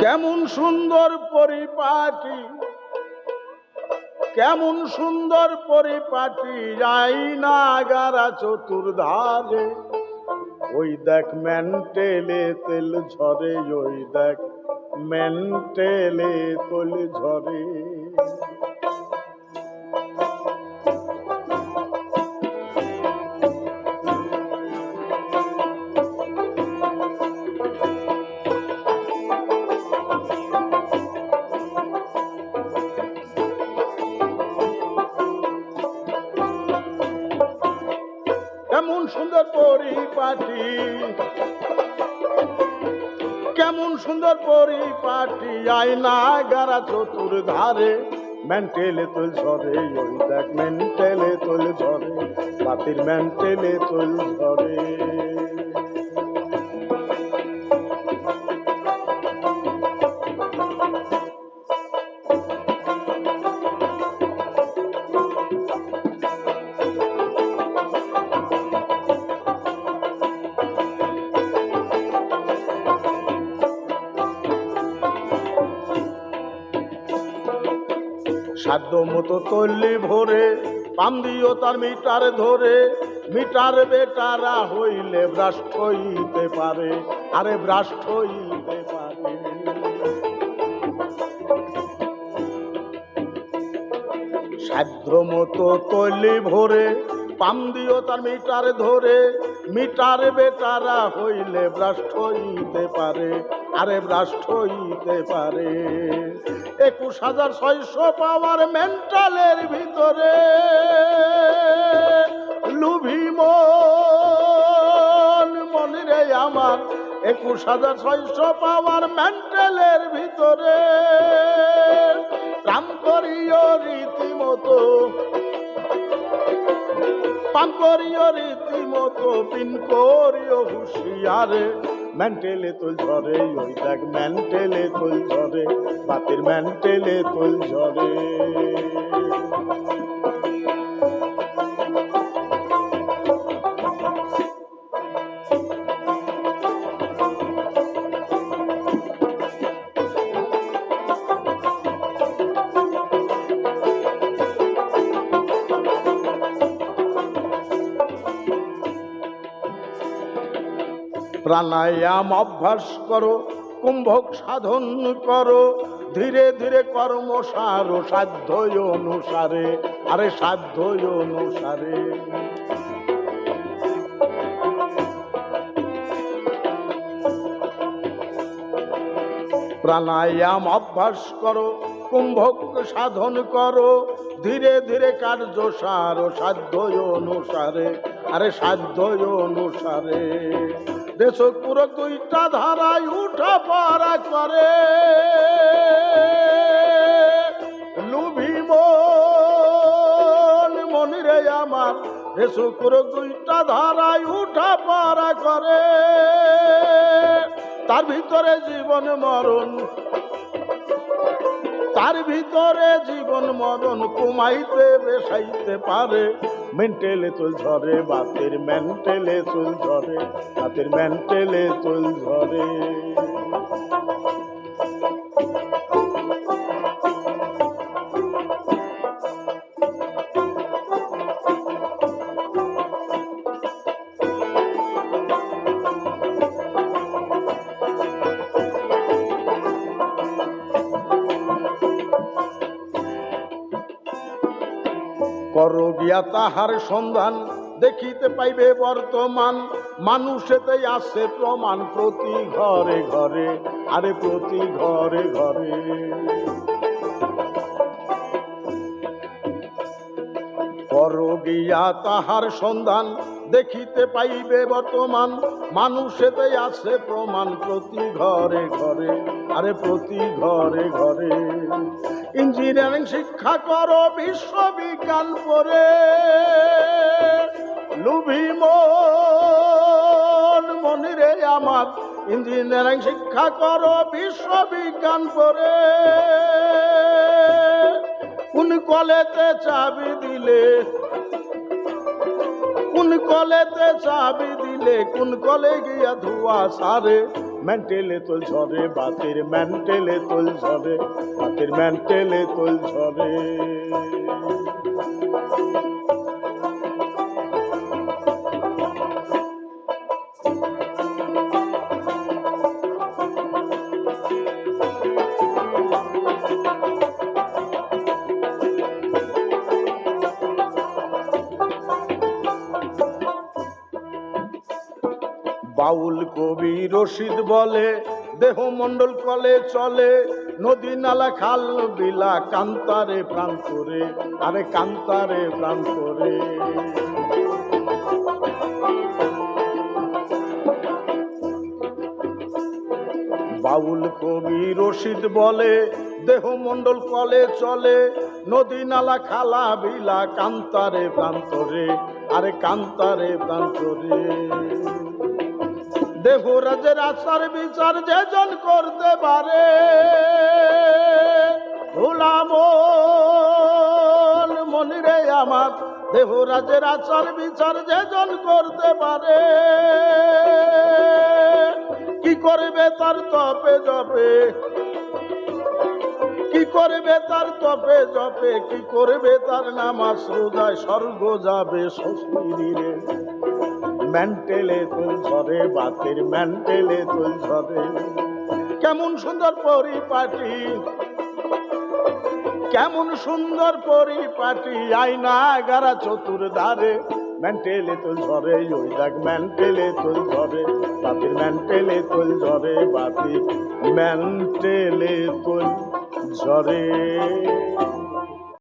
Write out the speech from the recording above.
কেমন সুন্দর পরিপাটি, কেমন সুন্দর পরিপাটি, যাই না গারা চতুর্ধারে। ওই দেখ মেন্টেলে তেল ঝরে, ওই দেখ মেন্টেলে তেল ঝরে। কেমন সুন্দর পরিপাটি, কেমন সুন্দর পরিপাটি, আয়না গারা চতুর্ধারে। মেন্টেলে তোল ঝরে, ওই দেখ মেন্টেলে তোল ঝরে, বাতির মেন্টেলে তোল ঝরে। সাধ্য মতো তল্লি ভরে, পাম দিও তার মিটার ধরে। মিটার বেটারা হইলে ভ্রাষ্ট হইতে পারে, আরে ভ্রাষ্ট হইতে পারে। সাধ্য মতো তল্লি ভরে, পাম দিও তার মিটার ধরে। মিটার বেটারা হইলে ভ্রাষ্ট হইতে পারে, আরে ভ্রাষ্ট হইতে পারে। 21,600 পাওয়ার মেন্টালের ভিতরে, লুভি মন মনে রে আমার। 21,600 পাওয়ার মেন্টালের ভিতরে, কাম করিও রীতিমতো, পান করিও রীতিমতো, পিন করিও হুঁশিয়ারে। মেন্টেলে তোল ঝরে, ওই দেখ মেন্টেলে তোল ঝরে, বাতির মেন্টেলে তোল ঝরে। প্রাণায়াম অভ্যাস করো, কুম্ভক সাধন করো, ধীরে ধীরে কর্ম সারো, সাধ্য অনুসারে, আরে সাধ্য অনুসারে। প্রাণায়াম অভ্যাস করো, কুম্ভক সাধন করো, ধীরে ধীরে কার্য সারো, সাধ্য অনুসারে, আরে সাধ্য অনুসারে। দেশক পুরো 2টা ধারায় উঠা পড়া করে, লুভি মন মনে রে আমার। দেশক পুরো 2টা ধারায় উঠা পড়া করে, তার ভিতরে জীবন মরণ, তার ভিতরে জীবন মরণ কমাইতে বেসাইতে পারে। মেন্টেলে তোল ঝরে, বাতের মেন্টেলে তোল ঝরে, বাতের মেন্টেলে তোল ঝরে। করো গিয়া তাহার সন্ধান, দেখিতে পাইবে বর্তমান। মানুষেতে আছে প্রমাণ, প্রতি ঘরে ঘরে, আরে প্রতি ঘরে ঘরে। করো গিয়া তাহার সন্ধান, দেখিতে পাইবে বর্তমান। মানুষেতে আছে প্রমাণ, প্রতি ঘরে ঘরে, আরে প্রতি ঘরে ঘরে। ইঞ্জিনিয়ারিং শিক্ষা করো, বিশ্ববিজ্ঞান পড়ে, লুভি মন মনে রে আমার। ইঞ্জিনিয়ারিং শিক্ষা করো, বিশ্ববিজ্ঞান পড়ে, কোন কলেতে চাবি দিলে, কোন কলেতে চাবি দিলে, কোন কলে গিয়া ধোয়া সারে। মেন্টেলে তোল ঝরে, বাতির মেন্টেলে তোল ঝরে, বাতির মেন্টেলে তোল ঝরে। বাউল কবি রশিদ বলে, দেহ মন্ডল কলে চলে, নদী নালা খাল বিলা কান্তারে প্রান্তরে, আরে কান্তারে প্রান্তরে। বাউল কবি রশিদ বলে, দেহ মন্ডল কলে চলে, নদী নালা খালা বিলা কান্তারে প্রান্তরে, আরে কান্তারে প্রান্তরে। দেহরাজের আচার বিচার যেজন করতে পারে, ভোলামন মনিরে আমার, দেহরাজের আচার বিচার যেজন করতে পারে, কি করবে তার তপে জপে, কি করবে তার তপে জপে, কি করবে তার নামাজ রোজায়, স্বর্গ যাবে শ্বশুরিরে। মেন্টেলে তোল ঝরে, বাতির মেন্টেলে তোল ঝরে। কেমন সুন্দর পরিপাটি, কেমন সুন্দর পরিপাটি, আয়না গারা চতুর্ধারে, মেন্টেলে তোল ঝরে, ওই দেখ মেন্টেলে তোল ঝরে, বাতির মেন্টেলে তোল ঝরে, বাতির মেন্টেলে তোল ঝরে।